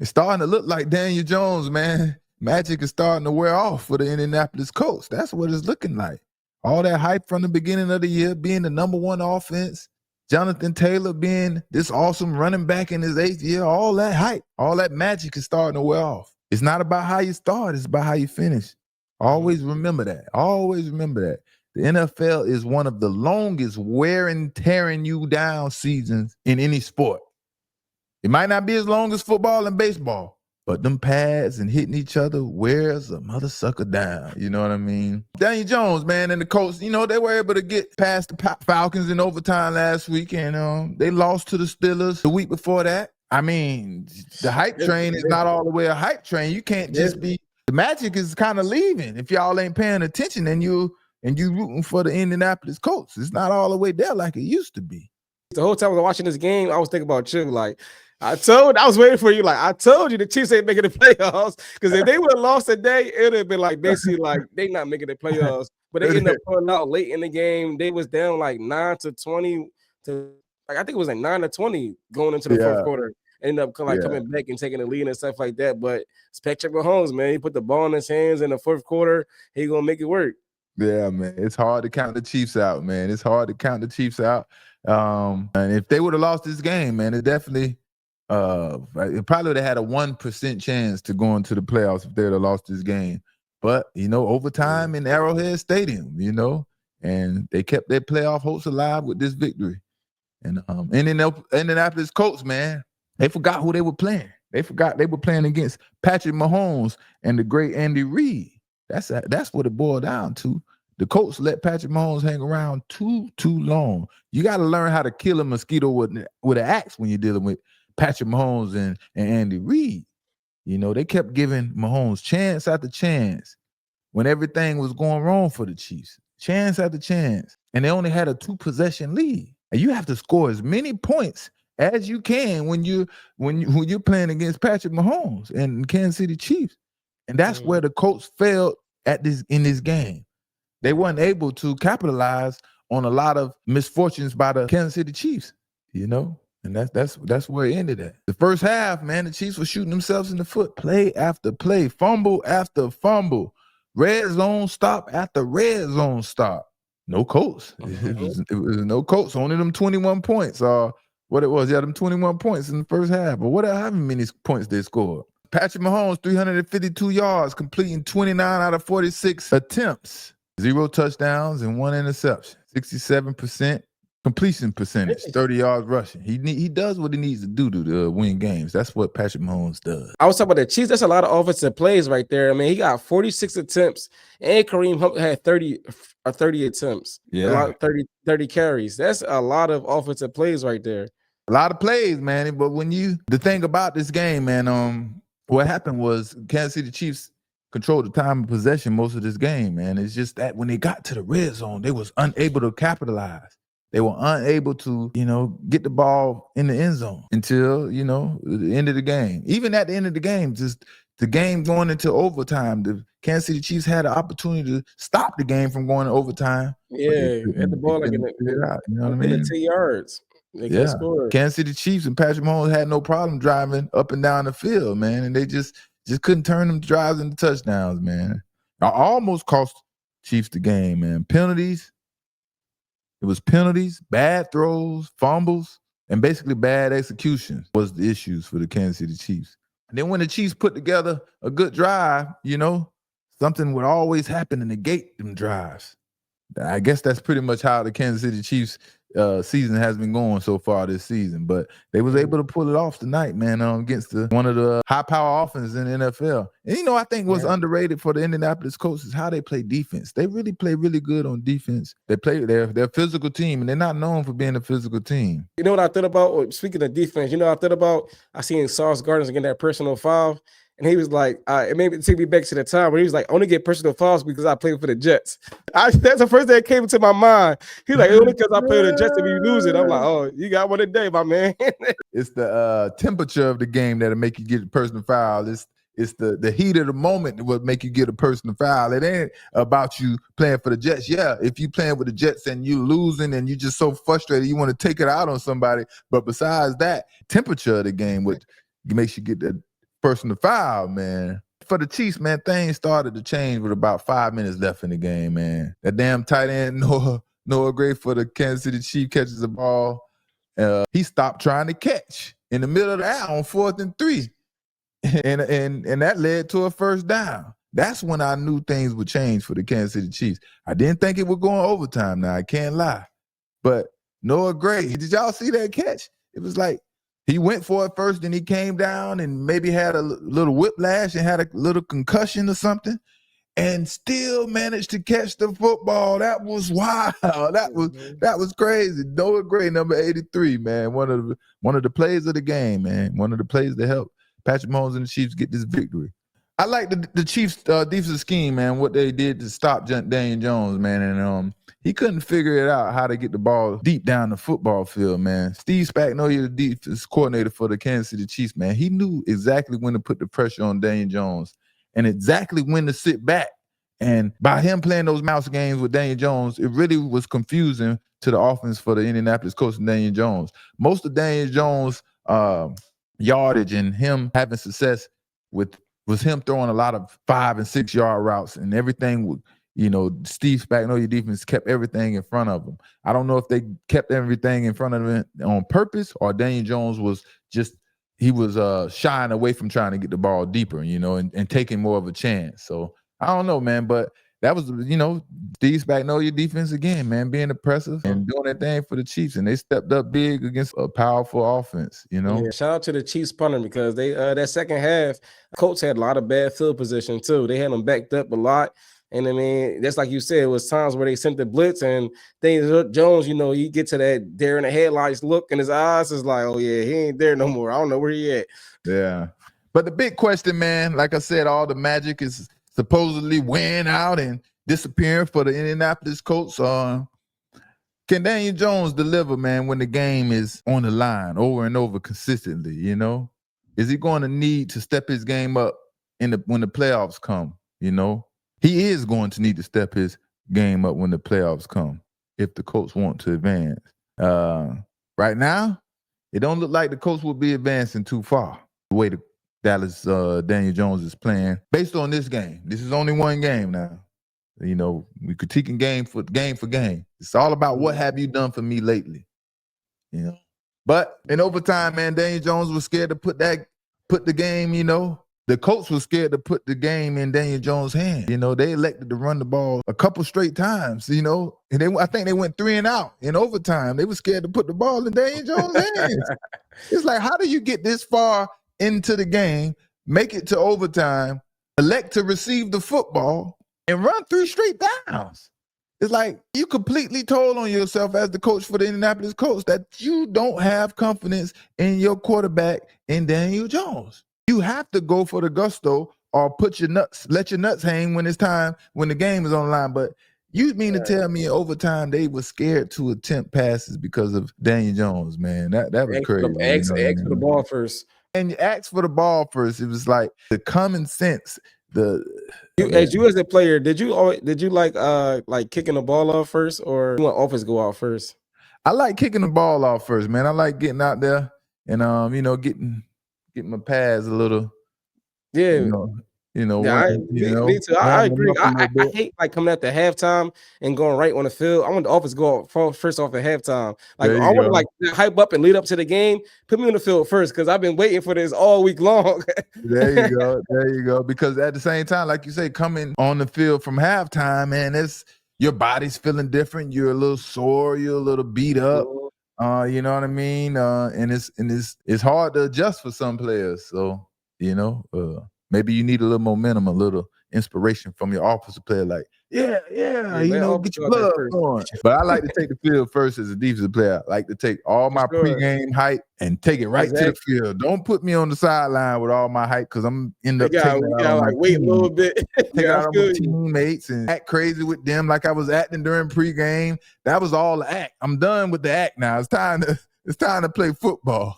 It's starting to look like Daniel Jones, man. Magic is starting to wear off for the Indianapolis Colts. That's what it's looking like. All that hype from the beginning of the year, being the #1 offense, Jonathan Taylor being this awesome running back in his 8th year, all that hype, all that magic is starting to wear off. It's not about how you start, it's about how you finish. Always remember that. Always remember that. The NFL is one of the longest wearing, tearing you down seasons in any sport. It might not be as long as football and baseball, but them pads and hitting each other wears a mother sucker down. You know what I mean? Daniel Jones, man, and the Colts, they were able to get past the Falcons in overtime last week, and they lost to the Steelers the week before that. I mean, the hype train is not all the way a hype train. You can't just be – the magic is kind of leaving. If y'all ain't paying attention and you rooting for the Indianapolis Colts, it's not all the way there like it used to be. The whole time I was watching this game, I was thinking about you. Like, I was waiting for you. Like, I told you the Chiefs ain't making the playoffs, because if they would have lost today, it would have been like basically like they not making the playoffs. But they ended up pulling out late in the game. They was down like 9-20 to like I think it was like 9-20 going into the fourth quarter. Ended up coming back and taking the lead and stuff like that. But it's Patrick Mahomes, man. He put the ball in his hands in the fourth quarter. He gonna make it work. Yeah, man. It's hard to count the Chiefs out, man. It's hard to count the Chiefs out. And if they would have lost this game, man, it definitely it probably would have had a 1% chance to go into the playoffs if they would have lost this game. But, overtime in Arrowhead Stadium, and they kept their playoff hopes alive with this victory. And Indianapolis Colts, man, they forgot who they were playing. They forgot they were playing against Patrick Mahomes and the great Andy Reid. That's what it boiled down to. The Colts let Patrick Mahomes hang around too long. You got to learn how to kill a mosquito with an axe when you're dealing with Patrick Mahomes and Andy Reid. They kept giving Mahomes chance after chance when everything was going wrong for the Chiefs. Chance after chance. And they only had a 2-possession lead. And you have to score as many points as you can when you're playing against Patrick Mahomes and Kansas City Chiefs. And that's where the Colts failed in this game. They weren't able to capitalize on a lot of misfortunes by the Kansas City Chiefs, and that's where it ended at. The first half, man, the Chiefs were shooting themselves in the foot, play after play, fumble after fumble, red zone stop after red zone stop. No Colts. It was no Colts. Only them 21 points. What it was, them 21 points in the first half. But how many points they scored? Patrick Mahomes, 352 yards, completing 29 out of 46 attempts. 0 touchdowns and 1 interception. 67% completion percentage, 30 yards rushing. He does what he needs to do to win games. That's what Patrick Mahomes does. I was talking about the Chiefs. That's a lot of offensive plays right there. I mean, he got 46 attempts, and Kareem Hunt had 30 attempts. Yeah. 30 carries. That's a lot of offensive plays right there. A lot of plays, man. But the thing about this game, man, what happened was Kansas City Chiefs controlled the time of possession most of this game, man. It's just that when they got to the red zone, they was unable to capitalize. They were unable to, get the ball in the end zone until, the end of the game. Even at the end of the game, just the game going into overtime, the Kansas City Chiefs had an opportunity to stop the game from going to overtime. Yeah, had the ball like in the 10 yards. Kansas City Chiefs and Patrick Mahomes had no problem driving up and down the field, man, and they just couldn't turn them drives into touchdowns, man. I almost cost Chiefs the game, man. Penalties. It was penalties, bad throws, fumbles, and basically bad execution was the issues for the Kansas City Chiefs. And then when the Chiefs put together a good drive, something would always happen to negate them drives. I guess that's pretty much how the Kansas City Chiefs season has been going so far this season. But they was able to pull it off tonight, man, against one of the high-power offenses in the NFL. And, I think what's underrated for the Indianapolis Colts is how they play defense. They really play really good on defense. They're a physical team, and they're not known for being a physical team. You know what I thought about? Speaking of defense, I seen Sauce Gardner getting that personal foul. And he was like, it made me take me back to the time where he was like, I only get personal fouls because I play for the Jets. That's the first thing that came into my mind. He's like, only because I play for the Jets and we lose it. I'm like, oh, you got one today, my man. It's the temperature of the game that'll make you get a personal foul. It's the heat of the moment that will make you get a personal foul. It ain't about you playing for the Jets. Yeah, if you playing with the Jets and you losing and you're just so frustrated, you want to take it out on somebody. But besides that, temperature of the game, which makes you get the personal foul, man. For the Chiefs, man, things started to change with about 5 minutes left in the game, man. That damn tight end, Noah Gray for the Kansas City Chiefs catches the ball. He stopped trying to catch in the middle of the aisle on 4th and 3. And that led to a first down. That's when I knew things would change for the Kansas City Chiefs. I didn't think it would go in overtime now, I can't lie. But Noah Gray, did y'all see that catch? It was like he went for it first, then he came down and maybe had a little whiplash and had a little concussion or something, and still managed to catch the football. That was wild. That was crazy. Noah Gray, number 83, man. One of the plays of the game, man. One of the plays that helped Patrick Mahomes and the Chiefs get this victory. I like the Chiefs' defensive scheme, man, what they did to stop Daniel Jones, man. And he couldn't figure it out how to get the ball deep down the football field, man. Steve Spagnuolo, the defense coordinator for the Kansas City Chiefs, man, he knew exactly when to put the pressure on Daniel Jones and exactly when to sit back. And by him playing those mouse games with Daniel Jones, it really was confusing to the offense for the Indianapolis Colts and Daniel Jones. Most of Daniel Jones' yardage and him having success was him throwing a lot of 5 and 6 yard routes, and everything would, Steve Spagnuolo defense kept everything in front of him. I don't know if they kept everything in front of him on purpose or Daniel Jones was shying away from trying to get the ball deeper, and taking more of a chance. So I don't know, man, but that was, Steve Spagnuolo defense again, man, being impressive and doing that thing for the Chiefs, and they stepped up big against a powerful offense, Yeah, shout out to the Chiefs punter because they that second half, Colts had a lot of bad field position too. They had them backed up a lot. And I mean, that's like you said, it was times where they sent the blitz and Daniel Jones, you get to that deer in the headlights look in his eyes, is like, oh yeah, he ain't there no more. I don't know where he at. Yeah. But the big question, man, like I said, all the magic is supposedly wearing out and disappearing for the Indianapolis Colts. Can Daniel Jones deliver, man, when the game is on the line over and over consistently, Is he going to need to step his game up when the playoffs come, He is going to need to step his game up when the playoffs come if the Colts want to advance. Right now, it don't look like the Colts will be advancing too far the way the Dallas Daniel Jones is playing. Based on this game, this is only one game now. We critiquing game for game. It's all about what have you done for me lately, But in overtime, man, Daniel Jones was scared to put the game, The Colts were scared to put the game in Daniel Jones' hand. They elected to run the ball a couple straight times, and I think they went 3 and out in overtime. They were scared to put the ball in Daniel Jones' hands. It's like, how do you get this far into the game, make it to overtime, elect to receive the football, and run 3 straight downs? It's like you completely told on yourself as the coach for the Indianapolis Colts that you don't have confidence in your quarterback in Daniel Jones. You have to go for the gusto or let your nuts hang when it's time, when the game is on the line. But you mean to tell me in overtime they were scared to attempt passes because of Daniel Jones, man? That was crazy. Ask for the ball first. And you ask for the ball first. It was like the common sense. As a player, did you like kicking the ball off first, or you want offense go out first? I like kicking the ball off first, man. I like getting out there and getting my pads a little. Yeah. Me too. I agree. I hate coming at the halftime and going right on the field. I want the offense to go first off at halftime. I want to hype up and lead up to the game. Put me on the field first because I've been waiting for this all week long. There you go. Because at the same time, like you say, coming on the field from halftime, man, your body's feeling different. You're a little sore. You're a little beat up. You know what I mean? And it's hard to adjust for some players. So maybe you need a little momentum, a little inspiration from your offensive player. Like, get your blood going. But I like to take the field first as a defensive player. I like to take all my pregame hype and take it right to the field. Don't put me on the sideline with all my hype because I'm end up taking it out on wait a little bit. Take out on my teammates and act crazy with them like I was acting during pregame. That was all the act. I'm done with the act now. It's time to play football.